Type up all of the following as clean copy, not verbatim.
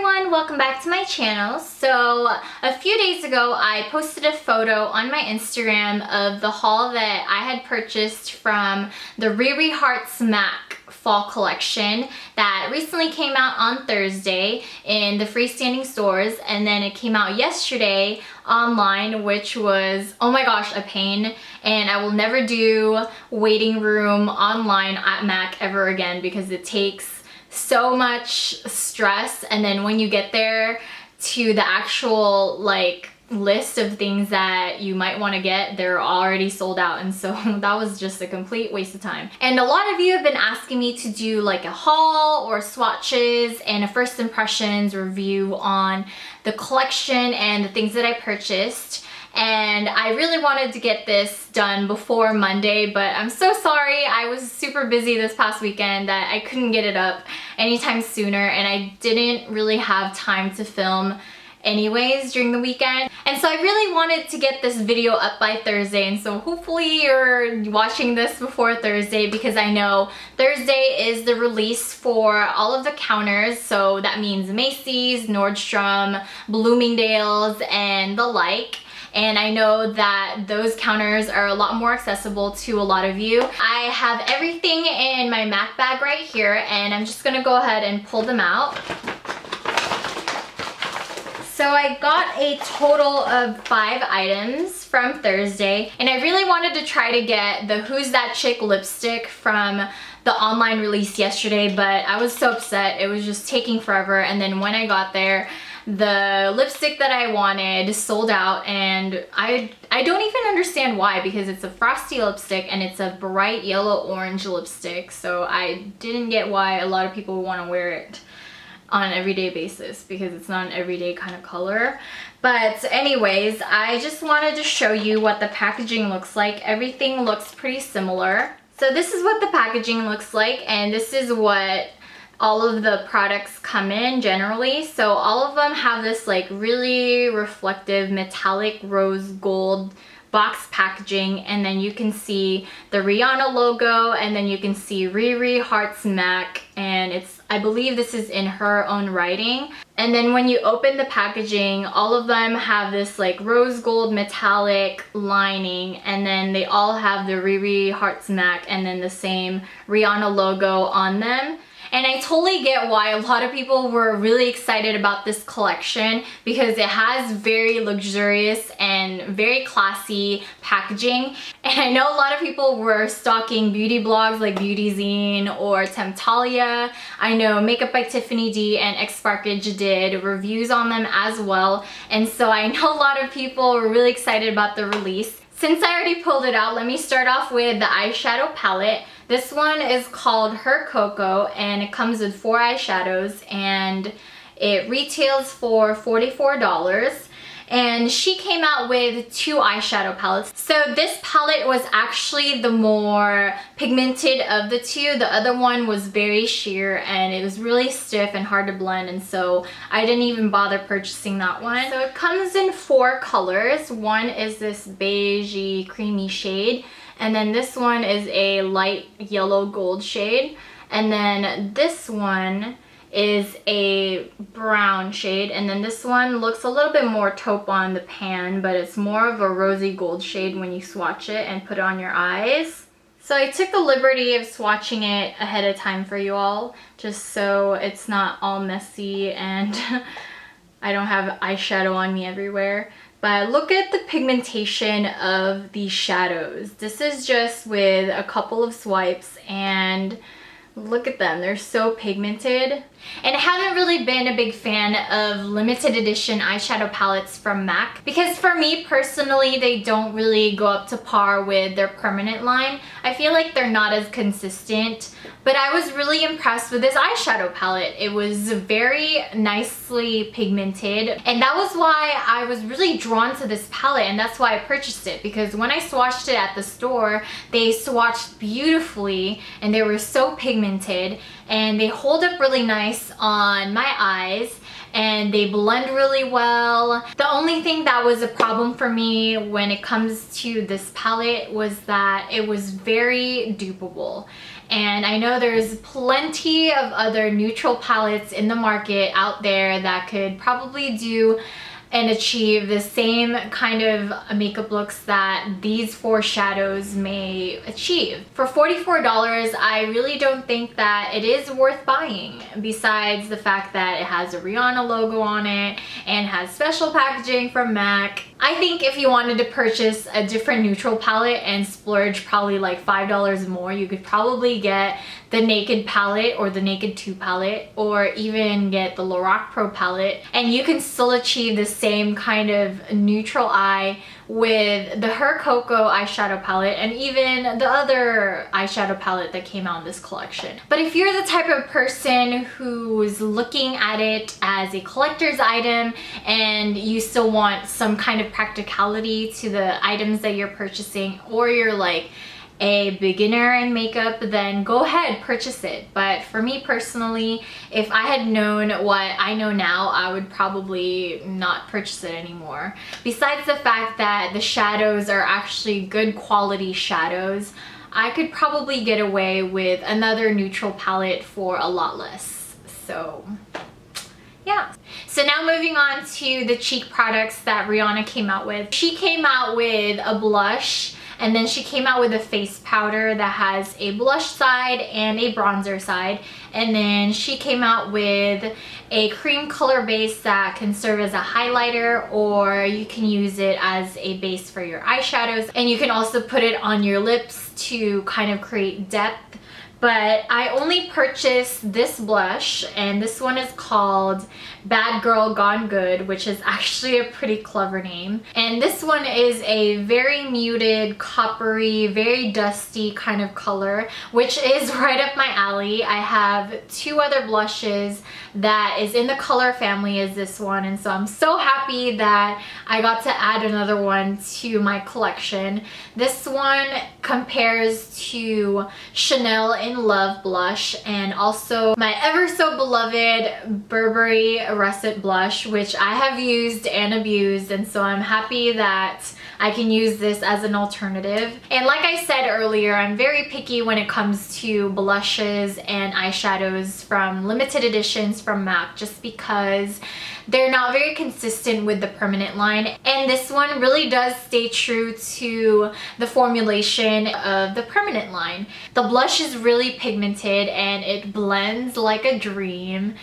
everyone, welcome back to my channel. So a few days ago I posted a photo on my Instagram of the haul that I had purchased from the RiRi Hearts MAC fall collection that recently came out on Thursday in the freestanding stores, and then it came out yesterday online, which was, oh my gosh, a pain. And I will never do waiting room online at MAC ever again because it takes so much stress, and then when you get there to the actual list of things that you might want to get, they're already sold out, and so that was just a complete waste of time. And a lot of you have been asking me to do like a haul or swatches and a first impressions review on the collection and the things that I purchased. And I really wanted to get this done before Monday, but I'm so sorry. I was super busy this past weekend that I couldn't get it up anytime sooner, and I didn't really have time to film anyways during the weekend. And so I really wanted to get this video up by Thursday, and so hopefully you're watching this before Thursday, because I know Thursday is the release for all of the counters, so that means Macy's, Nordstrom, Bloomingdale's, and the like. And I know that those counters are a lot more accessible to a lot of you. I have everything in my MAC bag right here, and I'm just gonna go ahead and pull them out. So I got a total of 5 items from Thursday, and I really wanted to try to get the Who's That Chick lipstick from the online release yesterday, but I was so upset. It was just taking forever, and then when I got there, the lipstick that I wanted sold out, and I don't even understand why, because it's a frosty lipstick and it's a bright yellow orange lipstick, so I didn't get why a lot of people want to wear it on an everyday basis, because it's not an everyday kind of color. But anyways, I just wanted to show you what the packaging looks like. Everything looks pretty similar. So this is what the packaging looks like, and this is what all of the products come in generally. So all of them have this like really reflective metallic rose gold box packaging, and then you can see the Rihanna logo, and then you can see RiRi Hearts MAC, and I believe this is in her own writing. And then when you open the packaging, all of them have this like rose gold metallic lining, and then they all have the RiRi Hearts MAC and then the same Rihanna logo on them. And I totally get why a lot of people were really excited about this collection, because it has very luxurious and very classy packaging. And I know a lot of people were stalking beauty blogs like Beauty Zine or Temptalia. I know Makeup by Tiffany D and Xsparkage did reviews on them as well. And so I know a lot of people were really excited about the release. Since I already pulled it out, let me start off with the eyeshadow palette. This one is called Her Cocoa, and it comes with 4 eyeshadows, and it retails for $44. And she came out with 2 eyeshadow palettes. So this palette was actually the more pigmented of the 2. The other one was very sheer, and it was really stiff and hard to blend, and so I didn't even bother purchasing that one. So it comes in 4 colors. One is this beigey creamy shade, and then this one is a light yellow gold shade, and then this one is a brown shade, and then this one looks a little bit more taupe on the pan, but it's more of a rosy gold shade when you swatch it and put it on your eyes. So I took the liberty of swatching it ahead of time for you all, just so it's not all messy and I don't have eyeshadow on me everywhere. But look at the pigmentation of these shadows. This is just with a couple of swipes, and look at them, they're so pigmented. And I haven't really been a big fan of limited edition eyeshadow palettes from MAC, because for me personally, they don't really go up to par with their permanent line. I feel like they're not as consistent, but I was really impressed with this eyeshadow palette. It was very nicely pigmented, and that was why I was really drawn to this palette, and that's why I purchased it, because when I swatched it at the store, they swatched beautifully, and they were so pigmented, and they hold up really nice on my eyes, and they blend really well. The only thing that was a problem for me when it comes to this palette was that it was very dupeable. And I know there's plenty of other neutral palettes in the market out there that could probably do and achieve the same kind of makeup looks that these 4 shadows may achieve. For $44, I really don't think that it is worth buying, besides the fact that it has a Rihanna logo on it and has special packaging from MAC. I think if you wanted to purchase a different neutral palette and splurge probably like $5 more, you could probably get the Naked palette or the Naked 2 palette, or even get the Lorac Pro palette, and you can still achieve the same kind of neutral eye with the Her Cocoa eyeshadow palette and even the other eyeshadow palette that came out in this collection. But if you're the type of person who's looking at it as a collector's item and you still want some kind of practicality to the items that you're purchasing, or you're like a beginner in makeup, then go ahead, purchase it. But for me personally, if I had known what I know now, I would probably not purchase it anymore. Besides the fact that the shadows are actually good quality shadows, I could probably get away with another neutral palette for a lot less. So yeah. So now moving on to the cheek products that Rihanna came out with. She came out with a blush, and then she came out with a face powder that has a blush side and a bronzer side. And then she came out with a cream color base that can serve as a highlighter, or you can use it as a base for your eyeshadows. And you can also put it on your lips to kind of create depth. But I only purchased this blush, and this one is called Bad Girl Gone Good, which is actually a pretty clever name. And this one is a very muted, coppery, very dusty kind of color, which is right up my alley. I have 2 other blushes that is in the color family as this one, and so I'm so happy that I got to add another one to my collection. This one compares to Chanel in Love blush, and also my ever so beloved Burberry Russet blush, which I have used and abused, and so I'm happy that I can use this as an alternative. And like I said earlier, I'm very picky when it comes to blushes and eyeshadows from limited editions from MAC, just because they're not very consistent with the permanent line. And this one really does stay true to the formulation of the permanent line. The blush is really pigmented and it blends like a dream.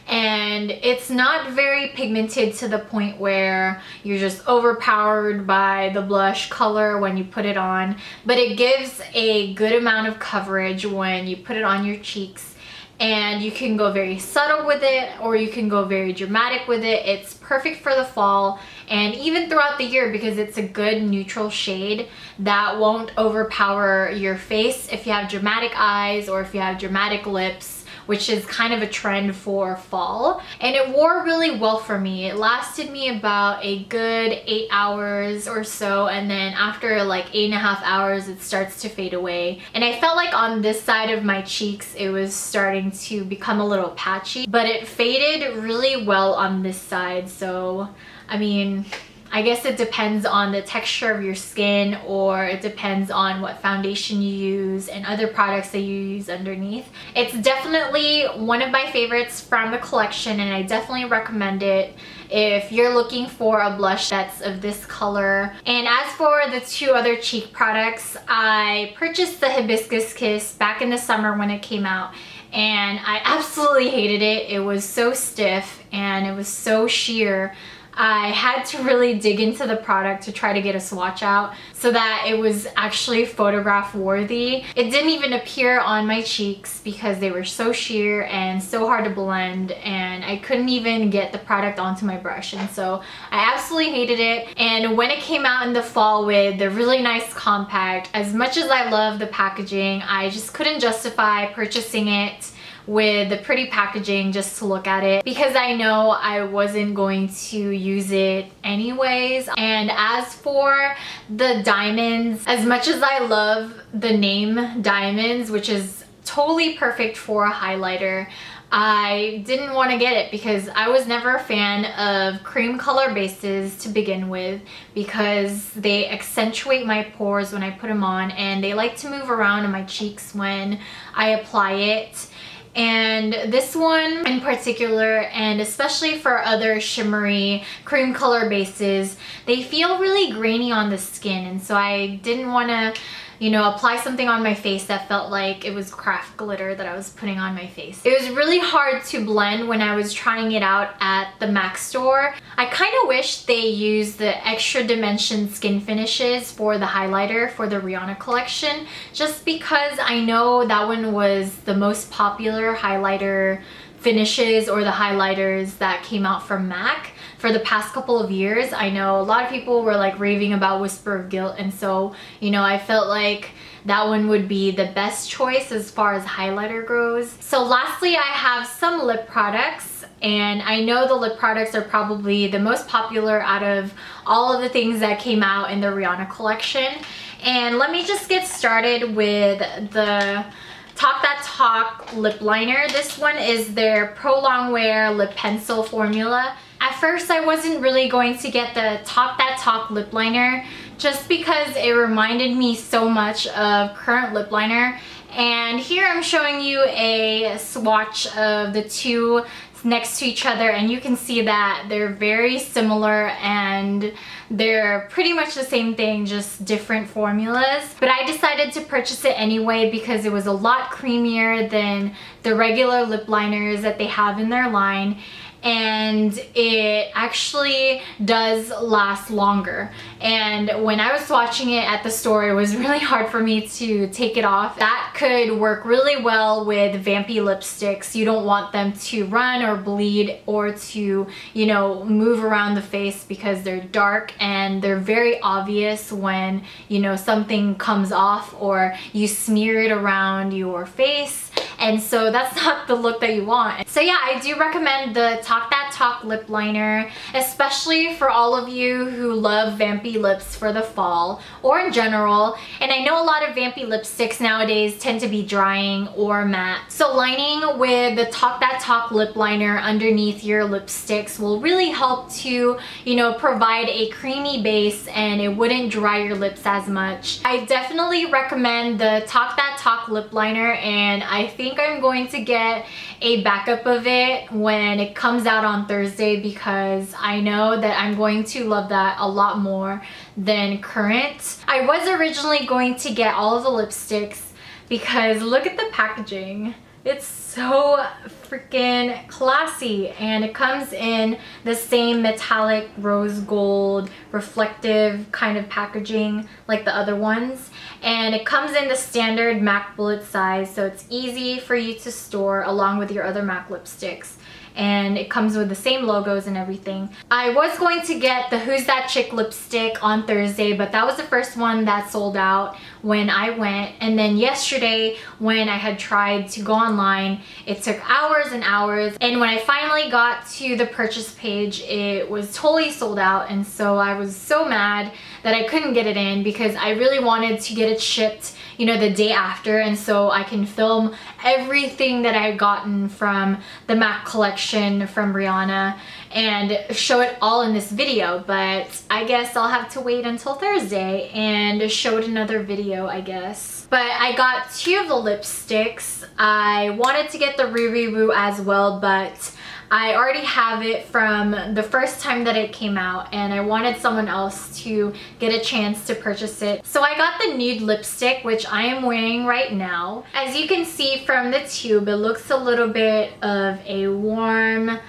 And it's not very pigmented to the point where you're just overpowered by the blush color when you put it on, but it gives a good amount of coverage when you put it on your cheeks. And you can go very subtle with it, or you can go very dramatic with it. It's perfect for the fall and even throughout the year, because it's a good neutral shade that won't overpower your face if you have dramatic eyes or if you have dramatic lips, which is kind of a trend for fall. And it wore really well for me. It lasted me about a good 8 hours or so, and then after like 8.5 hours it starts to fade away. And I felt like on this side of my cheeks it was starting to become a little patchy, but it faded really well on this side. So I mean, I guess it depends on the texture of your skin, or it depends on what foundation you use and other products that you use underneath. It's definitely one of my favorites from the collection, and I definitely recommend it if you're looking for a blush that's of this color. And as for the 2 other cheek products, I purchased the Hibiscus Kiss back in the summer when it came out, and I absolutely hated it. It was so stiff and it was so sheer. I had to really dig into the product to try to get a swatch out so that it was actually photograph worthy. It didn't even appear on my cheeks because they were so sheer and so hard to blend, and I couldn't even get the product onto my brush, and so I absolutely hated it. And when it came out in the fall with the really nice compact, as much as I love the packaging, I just couldn't justify purchasing it with the pretty packaging just to look at it, because I know I wasn't going to use it anyways. And as for the diamonds, as much as I love the name diamonds, which is totally perfect for a highlighter, I didn't want to get it because I was never a fan of cream color bases to begin with, because they accentuate my pores when I put them on, and they like to move around in my cheeks when I apply it. And this one in particular, and especially for other shimmery cream color bases, they feel really grainy on the skin, and so I didn't want to, you know, apply something on my face that felt like it was craft glitter that I was putting on my face. It was really hard to blend when I was trying it out at the MAC store. I kind of wish they used the extra dimension skin finishes for the highlighter for the Rihanna collection, just because I know that one was the most popular highlighter finishes, or the highlighters that came out from MAC for the past couple of years. I know a lot of people were like raving about Whisper of Guilt, and so, you know, I felt like that one would be the best choice as far as highlighter goes. So lastly, I have some lip products, and I know the lip products are probably the most popular out of all of the things that came out in the Rihanna collection. And let me just get started with the Talk That Talk lip liner. This one is their Pro Longwear lip pencil formula. At first, I wasn't really going to get the Talk That Talk lip liner just because it reminded me so much of current lip liner. And here I'm showing you a swatch of the two next to each other, and you can see that they're very similar and they're pretty much the same thing, just different formulas. But I decided to purchase it anyway because it was a lot creamier than the regular lip liners that they have in their line, and it actually does last longer. And when I was swatching it at the store, it was really hard for me to take it off. That could work really well with Vampy lipsticks. You don't want them to run or bleed or to, you know, move around the face because they're dark and they're very obvious when, you know, something comes off or you smear it around your face. And so that's not the look that you want. So yeah, I do recommend the Talk That Talk lip liner, especially for all of you who love Vampy lips for the fall or in general. And I know a lot of Vampy lipsticks nowadays tend to be drying or matte. So lining with the Talk That Talk lip liner underneath your lipsticks will really help to, you know, provide a creamy base, and it wouldn't dry your lips as much. I definitely recommend the Talk That Talk lip liner, and I think I'm going to get a backup of it when it comes out on Thursday, because I know that I'm going to love that a lot more than current. I was originally going to get all of the lipsticks because look at the packaging. It's so freaking classy, and it comes in the same metallic rose gold reflective kind of packaging like the other ones, and it comes in the standard MAC bullet size, so it's easy for you to store along with your other MAC lipsticks. And it comes with the same logos and everything. I was going to get the Who's That Chick lipstick on Thursday, but that was the first one that sold out when I went. And then yesterday, when I had tried to go online, it took hours and hours. And when I finally got to the purchase page, it was totally sold out. And so I was so mad that I couldn't get it in, because I really wanted to get it shipped, you know, the day after, and so I can film everything that I had gotten from the MAC collection from Rihanna and show it all in this video. But I guess I'll have to wait until Thursday and show it another video, I guess. But I got two of the lipsticks. I wanted to get the RiRi Woo as well, but I already have it from the first time that it came out, and I wanted someone else to get a chance to purchase it. So I got the Nude lipstick, which I am wearing right now. As you can see from the tube, it looks a little bit of a warm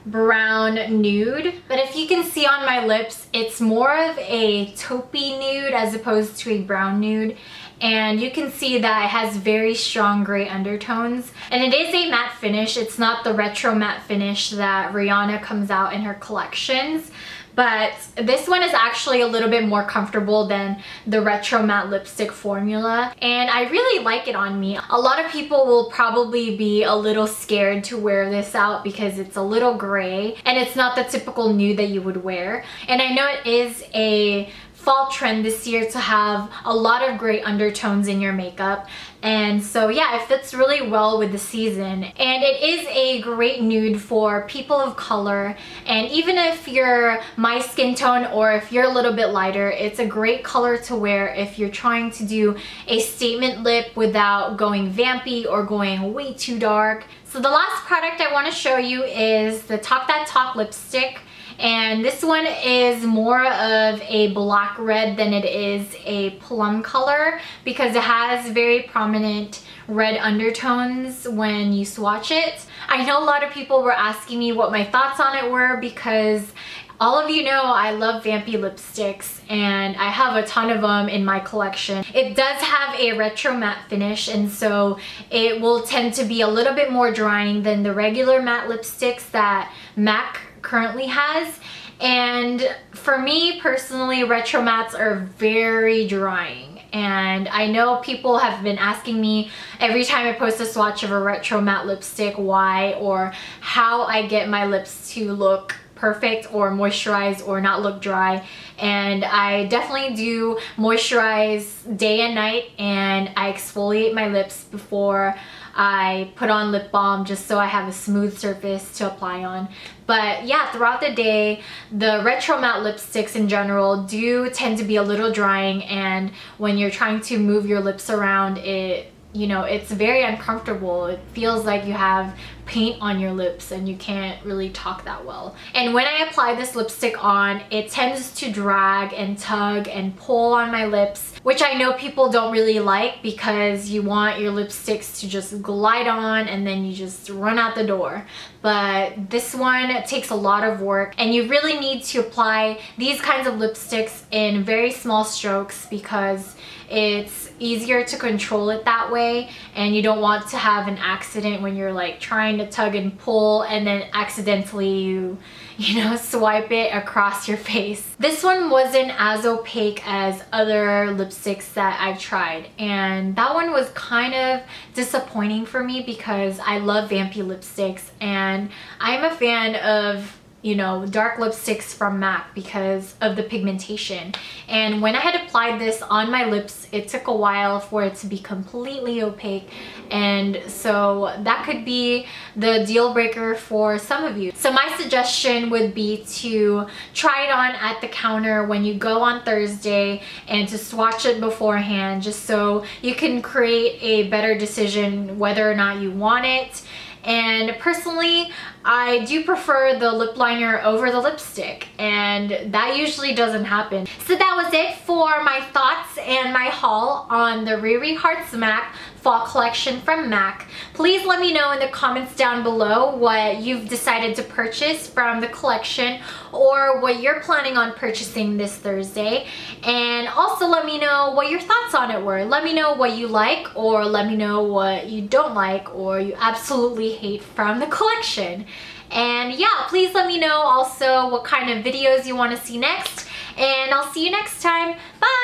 brown nude, but if you can see on my lips, it's more of a taupey nude as opposed to a brown nude. And you can see that it has very strong gray undertones, and it is a matte finish. It's not the retro matte finish that Rihanna comes out in her collections, but this one is actually a little bit more comfortable than the retro matte lipstick formula, and I really like it on me. A lot of people will probably be a little scared to wear this out because it's a little gray and it's not the typical nude that you would wear. And I know it is a fall trend this year to have a lot of great undertones in your makeup. And so yeah, it fits really well with the season. And it is a great nude for people of color. And even if you're my skin tone or if you're a little bit lighter, it's a great color to wear if you're trying to do a statement lip without going vampy or going way too dark. So the last product I want to show you is the Talk That Talk lipstick. And this one is more of a black red than it is a plum color because it has very prominent red undertones when you swatch it. I know a lot of people were asking me what my thoughts on it were because all of you know I love Vampy lipsticks and I have a ton of them in my collection. It does have a retro matte finish, and so it will tend to be a little bit more drying than the regular matte lipsticks that MAC currently has. And for me personally, retro mattes are very drying. And I know people have been asking me every time I post a swatch of a retro matte lipstick why or how I get my lips to look perfect or moisturize or not look dry. And I definitely do moisturize day and night, and I exfoliate my lips before I put on lip balm just so I have a smooth surface to apply on. But yeah, throughout the day, the retro matte lipsticks in general do tend to be a little drying, and when you're trying to move your lips around, it's very uncomfortable. It feels like you have paint on your lips and you can't really talk that well. And when I apply this lipstick on, it tends to drag and tug and pull on my lips, which I know people don't really like because you want your lipsticks to just glide on and then you just run out the door. But this one takes a lot of work, and you really need to apply these kinds of lipsticks in very small strokes because it's easier to control it that way, and you don't want to have an accident when you're like trying to tug and pull and then accidentally you swipe it across your face. This one wasn't as opaque as other lipsticks that I've tried, and that one was kind of disappointing for me because I love Vampy lipsticks and I'm a fan of dark lipsticks from MAC because of the pigmentation. And when I had applied this on my lips, it took a while for it to be completely opaque, and so that could be the deal breaker for some of you. So my suggestion would be to try it on at the counter when you go on Thursday and to swatch it beforehand just so you can create a better decision whether or not you want it. And personally, I do prefer the lip liner over the lipstick, and that usually doesn't happen. So that was it for my thoughts and my haul on the RiRi Hearts MAC fall collection from MAC. Please let me know in the comments down below what you've decided to purchase from the collection or what you're planning on purchasing this Thursday. And also let me know what your thoughts on it were. Let me know what you like, or let me know what you don't like or you absolutely hate from the collection. And yeah, please let me know also what kind of videos you want to see next, and I'll see you next time. Bye!